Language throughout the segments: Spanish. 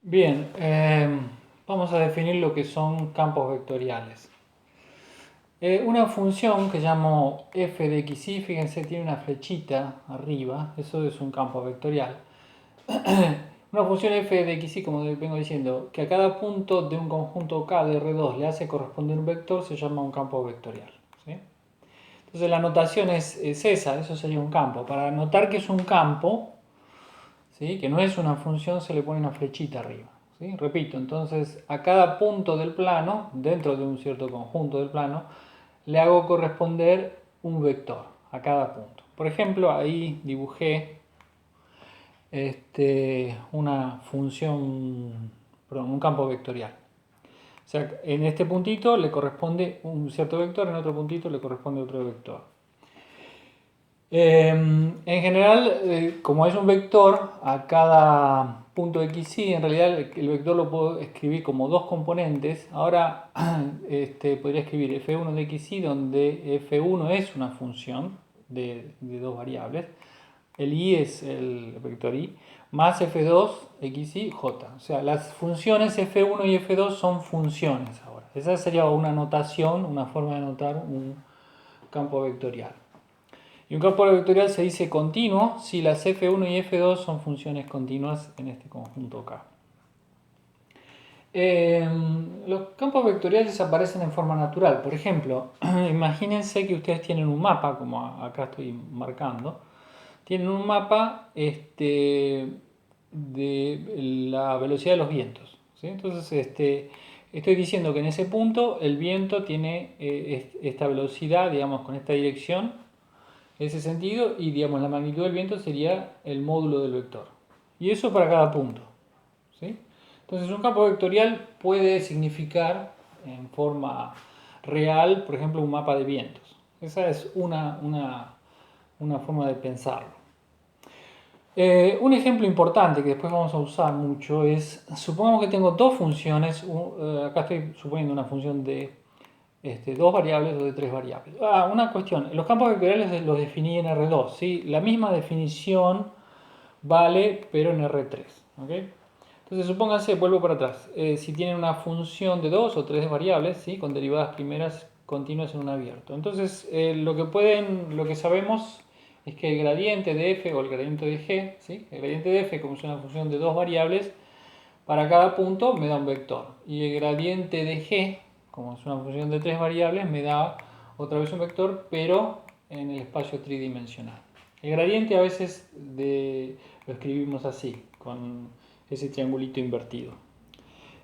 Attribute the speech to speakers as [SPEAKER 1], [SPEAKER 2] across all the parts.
[SPEAKER 1] Bien, vamos a definir lo que son campos vectoriales. Una función que llamo f de xy, fíjense, tiene una flechita arriba, eso es un campo vectorial. Una función f de xy, como vengo diciendo, que a cada punto de un conjunto K de R2 le hace corresponder un vector, se llama un campo vectorial. ¿Sí? Entonces la notación es esa, eso sería un campo. Para notar que es un campo, ¿sí? Que no es una función, se le pone una flechita arriba. ¿Sí? Repito, entonces a cada punto del plano, dentro de un cierto conjunto del plano, le hago corresponder un vector a cada punto. Por ejemplo, ahí dibujé una función, perdón, un campo vectorial. O sea, en este puntito le corresponde un cierto vector, en otro puntito le corresponde otro vector. En general, como es un vector, a cada punto xy, en realidad el vector lo puedo escribir como dos componentes. Ahora podría escribir f1 de xy, donde f1 es una función de dos variables. El y es el vector y, más f2 xy j. O sea, las funciones f1 y f2 son funciones ahora. Esa sería una notación, una forma de notar un campo vectorial. Y un campo vectorial se dice continuo si las f1 y f2 son funciones continuas en este conjunto K. Los campos vectoriales aparecen en forma natural. Por ejemplo, imagínense que ustedes tienen un mapa, como acá estoy marcando. Tienen un mapa de la velocidad de los vientos. ¿Sí? Entonces, estoy diciendo que en ese punto el viento tiene esta velocidad, digamos, con esta dirección, ese sentido, y digamos la magnitud del viento sería el módulo del vector. Y eso para cada punto. ¿Sí? Entonces un campo vectorial puede significar en forma real, por ejemplo, un mapa de vientos. Esa es una forma de pensarlo. Un ejemplo importante que después vamos a usar mucho es, supongamos que tengo dos funciones, acá estoy suponiendo una función de dos variables o de tres variables. Una cuestión, los campos vectoriales los definí en R2, ¿sí? La misma definición vale, pero en R3. ¿Okay? Entonces, supónganse, vuelvo para atrás, si tienen una función de dos o tres variables, ¿sí? Con derivadas primeras continuas en un abierto. Entonces, lo que sabemos es que el gradiente de f o el gradiente de g, ¿sí? El gradiente de f, como es una función de dos variables, para cada punto me da un vector. Y el gradiente de g, como es una función de tres variables, me da otra vez un vector, pero en el espacio tridimensional. El gradiente a veces lo escribimos así, con ese triangulito invertido.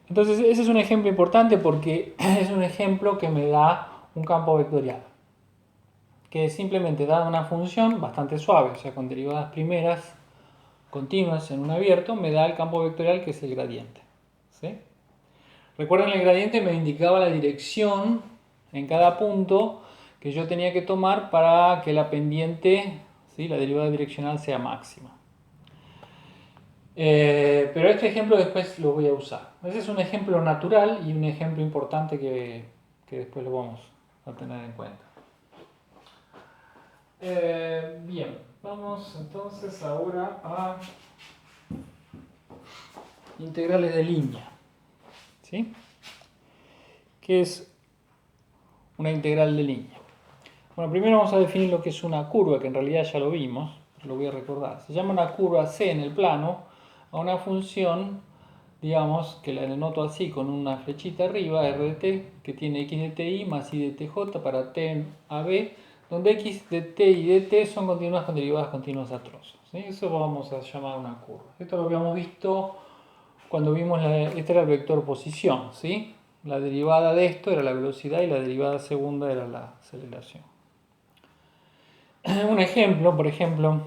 [SPEAKER 1] Entonces ese es un ejemplo importante porque es un ejemplo que me da un campo vectorial, que simplemente da una función bastante suave, o sea, con derivadas primeras continuas en un abierto, me da el campo vectorial que es el gradiente. ¿Sí? Recuerden, el gradiente me indicaba la dirección en cada punto que yo tenía que tomar para que la pendiente, ¿sí? La derivada direccional sea máxima. Pero este ejemplo después lo voy a usar. Ese es un ejemplo natural y un ejemplo importante que después lo vamos a tener en cuenta. Bien, vamos entonces ahora a integrales de línea. ¿Sí? ¿Qué es una integral de línea? Bueno, primero vamos a definir lo que es una curva, que en realidad ya lo vimos, lo voy a recordar. Se llama una curva C en el plano a una función, digamos, que la denoto así con una flechita arriba, r de t, que tiene x de ti más y de tj para t en AB, donde x de t y de t son continuas con derivadas continuas a trozos. ¿Sí? Eso vamos a llamar una curva. Esto lo habíamos visto cuando vimos, este era el vector posición, ¿sí? La derivada de esto era la velocidad y la derivada segunda era la aceleración. Un ejemplo, por ejemplo,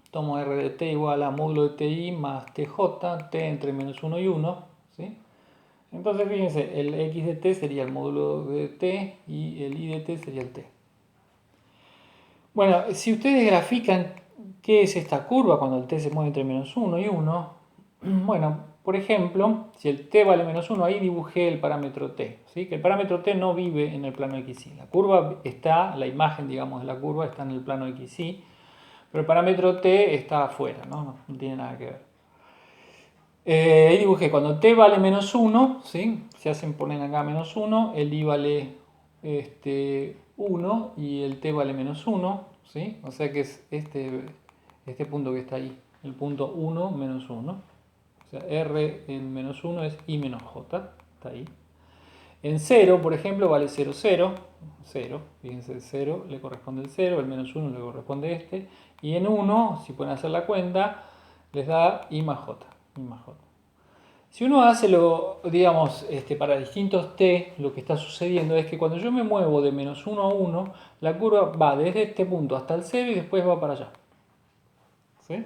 [SPEAKER 1] tomo r de t igual a módulo de ti más tj, t entre menos 1 y 1, ¿sí? Entonces fíjense, el x de t sería el módulo de t y el y de t sería el t. Bueno, si ustedes grafican qué es esta curva cuando el t se mueve entre menos 1 y 1, bueno, por ejemplo, si el t vale menos 1, ahí dibujé el parámetro t, ¿sí? Que el parámetro t no vive en el plano xy. La curva está, la imagen, digamos, de la curva está en el plano xy, pero el parámetro t está afuera, ¿no? No tiene nada que ver. Ahí dibujé, cuando t vale menos 1, ¿sí? Se hacen, ponen acá menos 1, el i vale 1 y el t vale menos 1, ¿sí? O sea que es este punto que está ahí, el punto 1 menos 1. O sea, r en menos 1 es i menos j, está ahí. En 0, por ejemplo, vale 0, 0, 0. Fíjense, el 0 le corresponde el 0, el menos 1 le corresponde este. Y en 1, si pueden hacer la cuenta, les da i más j. I más j. Si uno hace digamos, para distintos t, lo que está sucediendo es que cuando yo me muevo de menos 1 a 1, la curva va desde este punto hasta el 0 y después va para allá. ¿Sí?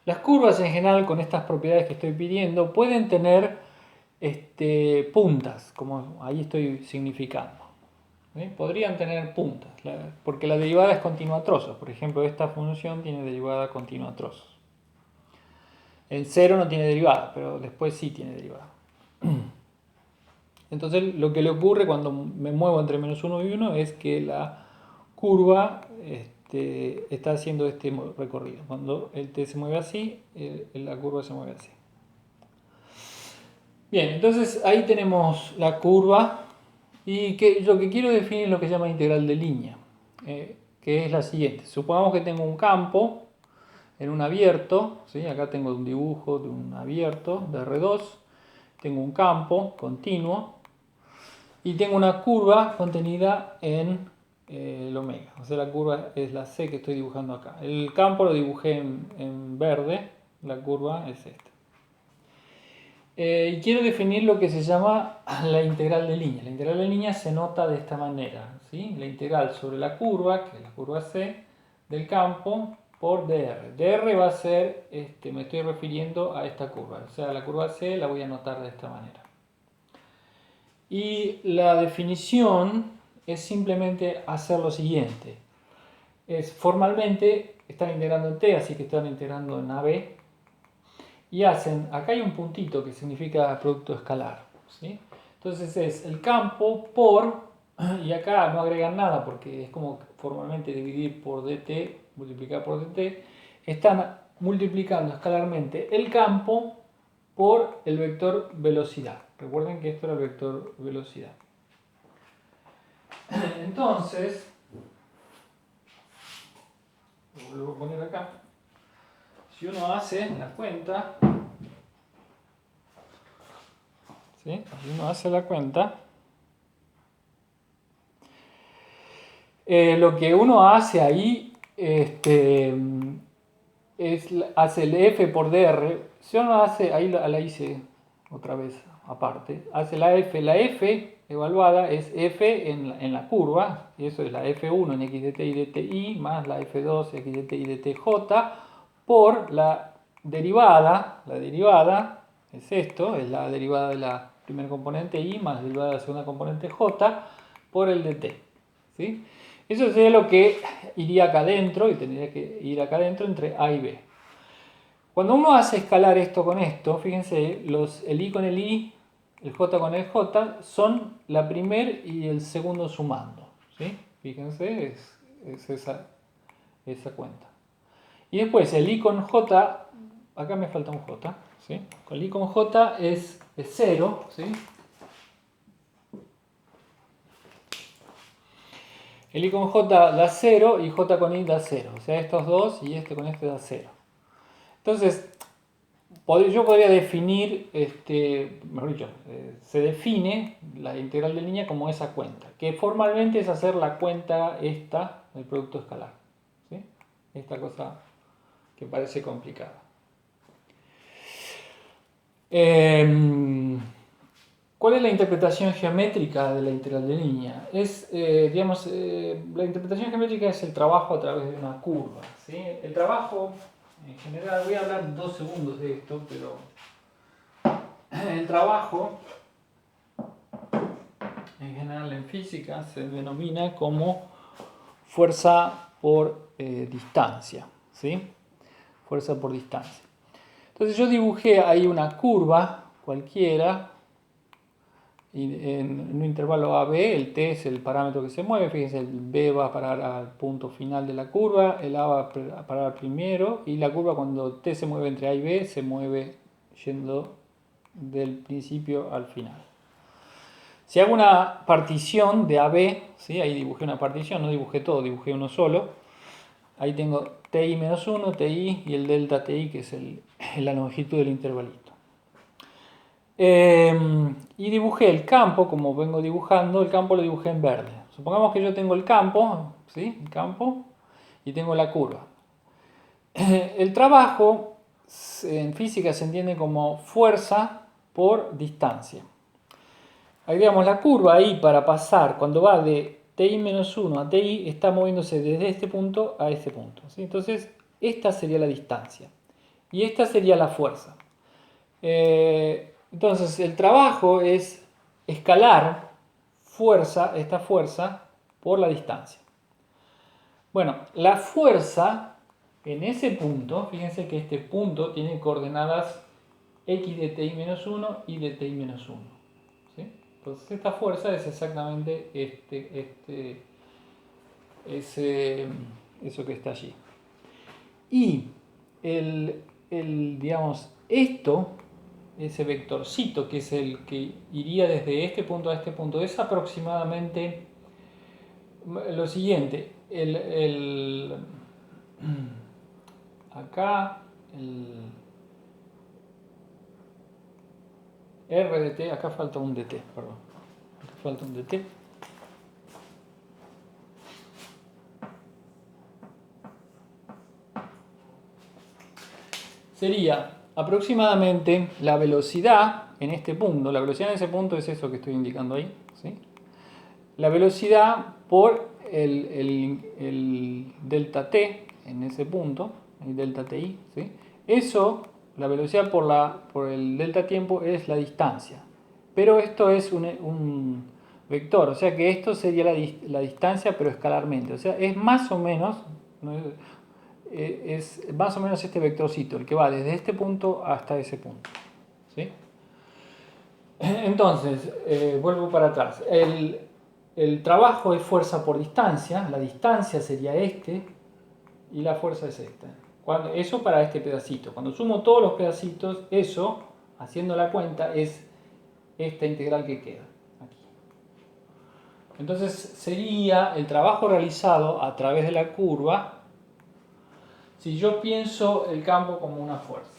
[SPEAKER 1] Las curvas en general, con estas propiedades que estoy pidiendo, pueden tener puntas, como ahí estoy significando. ¿Sí? Podrían tener puntas, porque la derivada es continua a trozos. Por ejemplo, esta función tiene derivada continua a trozos. El 0 no tiene derivada, pero después sí tiene derivada. Entonces lo que le ocurre cuando me muevo entre menos 1 y 1 es que la curva está haciendo este recorrido. Cuando el t se mueve así, la curva se mueve así. Bien, entonces ahí tenemos la curva y lo que quiero definir es lo que se llama integral de línea, que es la siguiente. Supongamos que tengo un campo en un abierto, ¿sí? Acá tengo un dibujo de un abierto de R2, tengo un campo continuo y tengo una curva contenida en el omega. O sea, la curva es la C que estoy dibujando acá. El campo lo dibujé en verde, la curva es esta. Y quiero definir lo que se llama la integral de línea. La integral de línea se nota de esta manera, ¿sí? La integral sobre la curva, que es la curva C, del campo por dr. Dr va a ser, me estoy refiriendo a esta curva. O sea, la curva C la voy a anotar de esta manera. Y la definición es simplemente hacer lo siguiente. Formalmente están integrando en t, así que están integrando en AB. Y acá hay un puntito que significa producto escalar, ¿sí? Entonces es el campo por, y acá no agregan nada porque es como formalmente dividir por dt, multiplicar por dt, están multiplicando escalarmente el campo por el vector velocidad. Recuerden que esto era el vector velocidad. Entonces, lo vuelvo a poner acá. Si uno hace la cuenta, ¿sí? Si uno hace la cuenta, lo que uno hace ahí hace el f por dr. Si uno hace, ahí la hice otra vez aparte, hace la f evaluada es f en la curva, y eso es la f1 en x dt y dti más la f2 x dt y dtj por la derivada es esto, es la derivada de la primera componente i más la derivada de la segunda componente j por el dt, ¿sí? Eso sería lo que iría acá adentro y tendría que ir acá adentro entre a y b. Cuando uno hace escalar esto con esto, fíjense, el i con el i, el j con el j, son la primer y el segundo sumando, ¿sí? Fíjense, es esa cuenta. Y después el i con j, acá me falta un j, ¿sí? Con el i con j es 0, ¿sí? El i con j da 0 y j con i da 0. O sea, estos dos y este con este da 0. Entonces, yo podría definir, mejor dicho, se define la integral de línea como esa cuenta, que formalmente es hacer la cuenta esta del producto escalar, ¿sí? Esta cosa que parece complicada. ¿Cuál es la interpretación geométrica de la integral de línea? La interpretación geométrica es el trabajo a través de una curva, ¿sí? El trabajo, en general, voy a hablar 2 segundos de esto, pero el trabajo, en general en física, se denomina como fuerza por distancia, ¿sí? Fuerza por distancia. Entonces yo dibujé ahí una curva cualquiera, y en un intervalo AB, el t es el parámetro que se mueve, fíjense, el b va a parar al punto final de la curva, el a va a parar primero, y la curva cuando t se mueve entre a y b se mueve yendo del principio al final. Si hago una partición de AB, ¿sí? Ahí dibujé una partición, no dibujé todo, dibujé uno solo. Ahí tengo TI menos 1, TI y el delta TI, que es la longitud del intervalito. Y dibujé el campo, como vengo dibujando, el campo lo dibujé en verde. Supongamos que yo tengo el campo, ¿sí? El campo, y tengo la curva. El trabajo en física se entiende como fuerza por distancia. Agregamos la curva ahí para pasar, cuando va de TI menos 1 a TI, está moviéndose desde este punto a este punto, ¿sí? Entonces, esta sería la distancia. Y esta sería la fuerza. Entonces, el trabajo es escalar esta fuerza por la distancia. Bueno, la fuerza en ese punto, fíjense que este punto tiene coordenadas x de TI menos 1 y de TI menos 1. ¿Sí? Entonces, esta fuerza es exactamente eso que está allí. Y digamos, ese vectorcito, que es el que iría desde este punto a este punto, es aproximadamente lo siguiente. Acá el R de t, acá falta un dt, perdón. Acá falta un dt. Sería aproximadamente la velocidad en este punto. La velocidad en ese punto es eso que estoy indicando ahí, ¿sí? La velocidad por el delta t en ese punto, el delta ti, ¿sí? Eso, la velocidad por el delta tiempo es la distancia. Pero esto es un vector, o sea que esto sería la distancia, pero escalarmente. O sea, es más o menos, ¿no? Es más o menos este vectorcito, el que va desde este punto hasta ese punto, ¿sí? Entonces, vuelvo para atrás. El trabajo es fuerza por distancia, la distancia sería este y la fuerza es esta. Eso para este pedacito. Cuando sumo todos los pedacitos, eso, haciendo la cuenta, es esta integral que queda aquí. Entonces sería el trabajo realizado a través de la curva si yo pienso el campo como una fuerza.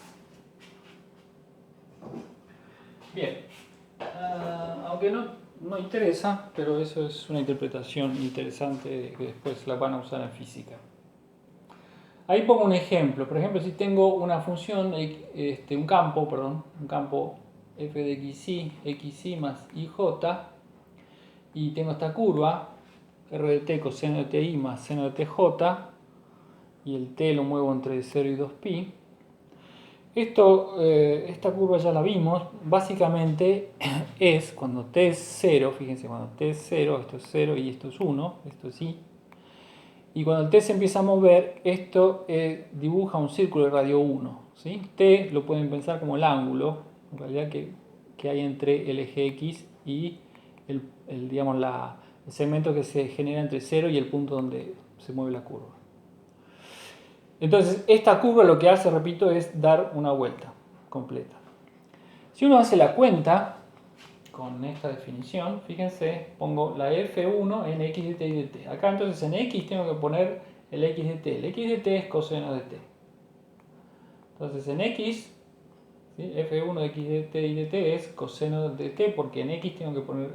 [SPEAKER 1] Bien, aunque no interesa, pero eso es una interpretación interesante que después la van a usar en física. Ahí pongo un ejemplo. Por ejemplo, si tengo una función, un campo f de xy más ij, y tengo esta curva, r de t coseno de ti más seno de tj, y el t lo muevo entre 0 y 2pi. Esta curva ya la vimos, básicamente es cuando t es 0, fíjense, cuando t es 0, esto es 0 y esto es 1, esto es i. Y cuando el t se empieza a mover, esto dibuja un círculo de radio 1. ¿Sí? T lo pueden pensar como el ángulo, en realidad, que hay entre el eje x y el segmento que se genera entre 0 y el punto donde se mueve la curva. Entonces, esta curva lo que hace, repito, es dar una vuelta completa. Si uno hace la cuenta con esta definición, fíjense, pongo la f1 en x de t y de t. Acá entonces en x tengo que poner el x de t. El x de t es coseno de t. Entonces en x, ¿sí? F1 de x de t y de t es coseno de t, porque en x tengo que poner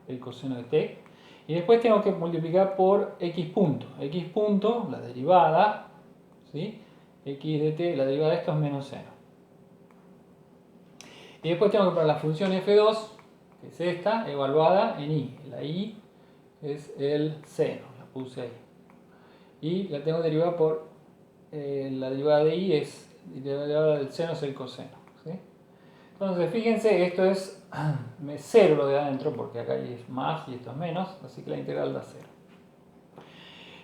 [SPEAKER 1] el coseno de t. Y después tengo que multiplicar por x punto. X punto, la derivada, ¿sí? X de t, la derivada de esto es menos 0. Y después tengo que poner la función f2, que es esta, evaluada en i. La i es el seno, la puse ahí. Y la tengo derivada por, la derivada de i es, la derivada del seno es el coseno. ¿Sí? Entonces, fíjense, esto es 0 lo de adentro, porque acá es más y esto es menos, así que la integral da 0.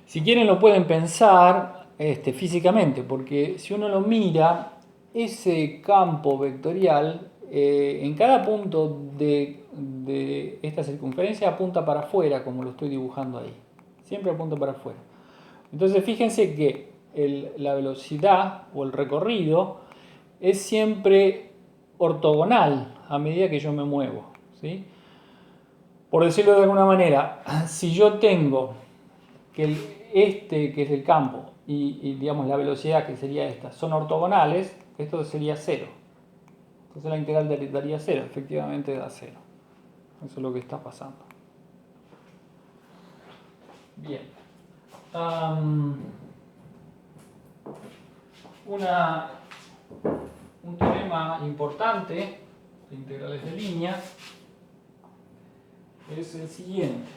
[SPEAKER 1] Si quieren lo pueden pensar físicamente, porque si uno lo mira, ese campo vectorial en cada punto de esta circunferencia apunta para afuera, como lo estoy dibujando ahí. Siempre apunta para afuera. Entonces fíjense que la velocidad o el recorrido es siempre ortogonal a medida que yo me muevo, ¿sí? Por decirlo de alguna manera, si yo tengo que que es el campo, y digamos la velocidad, que sería esta, son ortogonales, esto sería 0. Entonces la integral daría 0, efectivamente da 0. Eso es lo que está pasando. Bien. Un teorema importante de integrales de línea es el siguiente.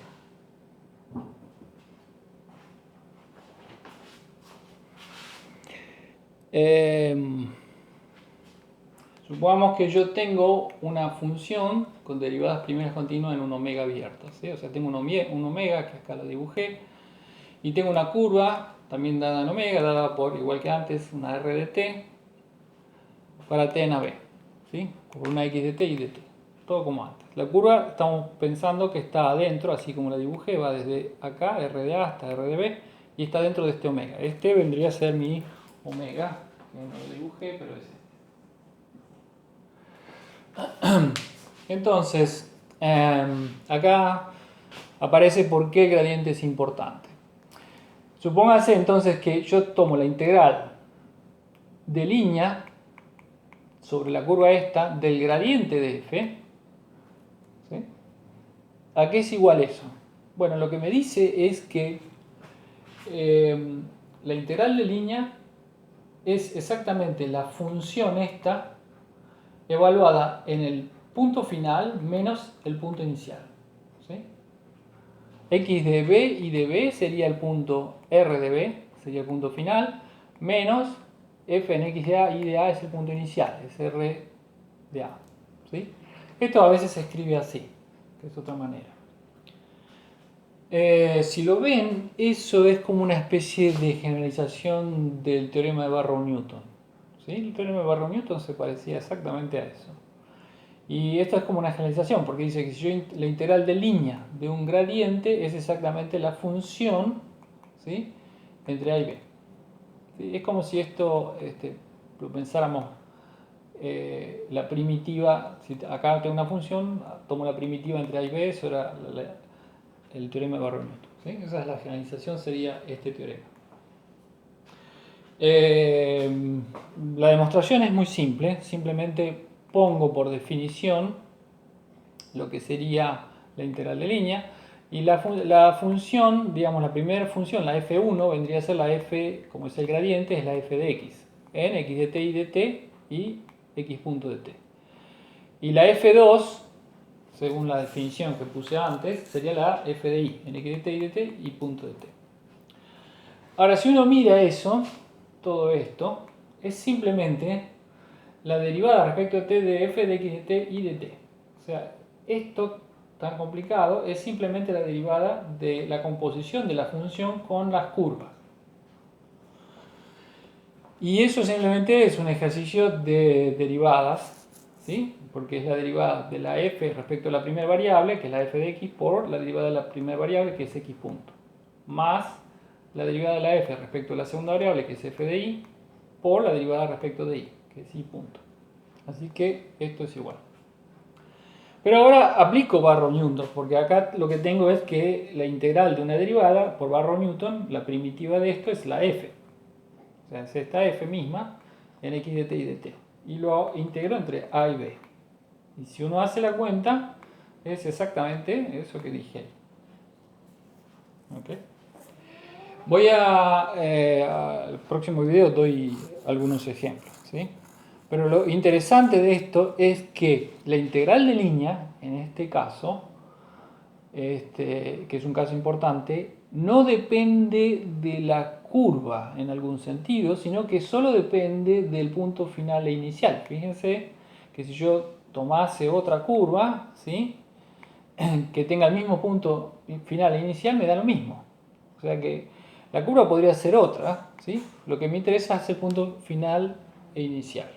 [SPEAKER 1] Supongamos que yo tengo una función con derivadas primeras continuas en un omega abierto, ¿sí? O sea, tengo un omega, que acá lo dibujé, y tengo una curva, también dada en omega, dada por, igual que antes, una r de t, para t en AB, ¿sí? Por una x de t y de t, todo como antes. La curva estamos pensando que está adentro, así como la dibujé, va desde acá, r de a hasta r de b, y está dentro de este omega. Este vendría a ser mi omega, que no lo dibujé, pero es este. Entonces, acá aparece por qué el gradiente es importante. Supóngase entonces que yo tomo la integral de línea sobre la curva esta del gradiente de f. ¿Sí? ¿A qué es igual eso? Bueno, lo que me dice es que la integral de línea es exactamente la función esta evaluada en el punto final menos el punto inicial. ¿Sí? X de b y de b sería el punto R de b, sería el punto final, menos f en x de a, y de a es el punto inicial, es R de a. ¿Sí? Esto a veces se escribe así, que es otra manera. Si lo ven, eso es como una especie de generalización del teorema de Barrow-Newton. ¿Sí? El teorema de Barrow-Newton se parecía exactamente a eso. Y esto es como una generalización, porque dice que si yo la integral de línea de un gradiente es exactamente la función, ¿sí?, entre a y b. ¿Sí? Es como si esto lo pensáramos la primitiva, si acá tengo una función, tomo la primitiva entre a y b, eso era el teorema de Barrow-Newton. ¿Sí? Esa es la generalización, sería este teorema. La demostración es muy simple, simplemente pongo por definición lo que sería la integral de línea, y la función, digamos la primera función, la f1, vendría a ser la f, como es el gradiente, es la f de x, en x de t y de t y x punto de t. Y la f2, según la definición que puse antes, sería la f de y, en x de t y de t y punto de t. Ahora, si uno mira eso, todo esto, es simplemente la derivada respecto a t de f de x de t y de t. O sea, esto tan complicado es simplemente la derivada de la composición de la función con las curvas. Y eso simplemente es un ejercicio de derivadas, ¿sí? Porque es la derivada de la f respecto a la primera variable, que es la f de x, por la derivada de la primera variable, que es x punto, más la derivada de la f respecto a la segunda variable, que es f de y, por la derivada respecto de y, que es y punto. Así que esto es igual. Pero ahora aplico Barrow-Newton, porque acá lo que tengo es que la integral de una derivada por Barrow-Newton, la primitiva de esto es la f. O sea, es esta f misma en x de t y de t. Y lo integro entre a y b. Y si uno hace la cuenta, es exactamente eso que dije. ¿Okay? Voy al próximo video doy algunos ejemplos, ¿sí? Pero lo interesante de esto es que la integral de línea, en este caso, que es un caso importante, no depende de la curva en algún sentido, sino que solo depende del punto final e inicial. Fíjense que si yo tomase otra curva, ¿sí?, que tenga el mismo punto final e inicial, me da lo mismo. O sea que la curva podría ser otra, ¿sí? Lo que me interesa es el punto final e inicial.